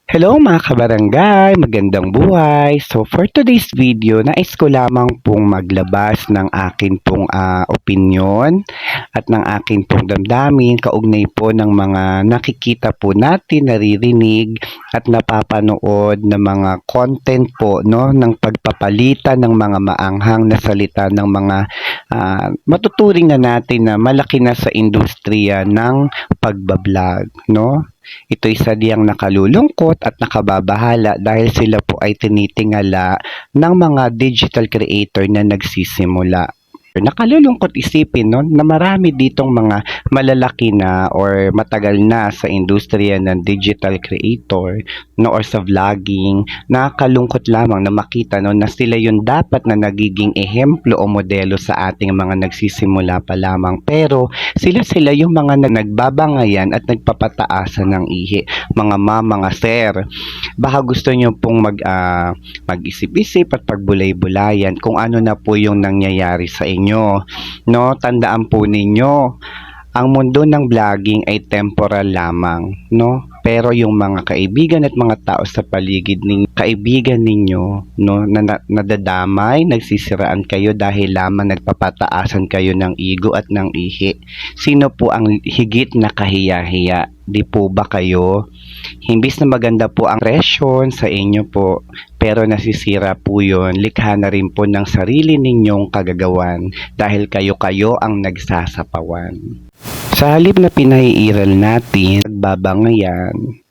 Hello mga kabarangay, magandang buhay. So for today's video, nais ko lamang pong maglabas ng akin pong opinyon at ng akin pong damdamin kaugnay po ng mga nakikita po natin, naririnig at napapanood na mga content po no ng pagpapalitan ng mga maanghang na salita ng mga matuturing na natin na malaki na sa industriya ng pagbablog, no? Ito'y sadyang nakalulungkot at nakababahala dahil sila po ay tinitingala ng mga digital creator na nagsisimula. Nakalulungkot isipin no, na marami ditong mga malalaki na or matagal na sa industriya ng digital creator no, or sa vlogging. Nakakalungkot lamang na makita no, na sila yung dapat na nagiging ehemplo o modelo sa ating mga nagsisimula pa lamang. Pero sila yung mga nagbabangayan at nagpapataasan ng ihi. Mga mga sir, baka gusto nyo pong mag-isip-isip at pagbulay-bulayan kung ano na po yung nangyayari sa inyo. No, tandaan po ninyo, ang mundo ng vlogging ay temporal lamang, no? Pero yung mga kaibigan at mga tao sa paligid ninyo, kaibigan ninyo, no, nadadamay, nagsisiraan kayo dahil lamang nagpapataasan kayo ng ego at ng ihi. Sino po ang higit na kahiya-hiya? Di po ba kayo? Imbis na maganda po ang presyon sa inyo po, pero nasisira po yun, likha na rin po ng sarili ninyong kagagawan dahil kayo-kayo ang nagsasapawan. Sa halip na pinaiiral natin, nagbabangayan,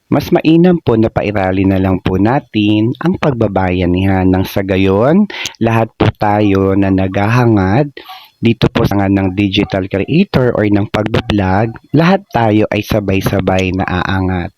mas mainam po na pairali na lang po natin ang pagbabayanihan nang sa gayon, lahat po tayo na naghahangad dito po sa ng digital creator or ng pagbablog, lahat tayo ay sabay-sabay na aangat.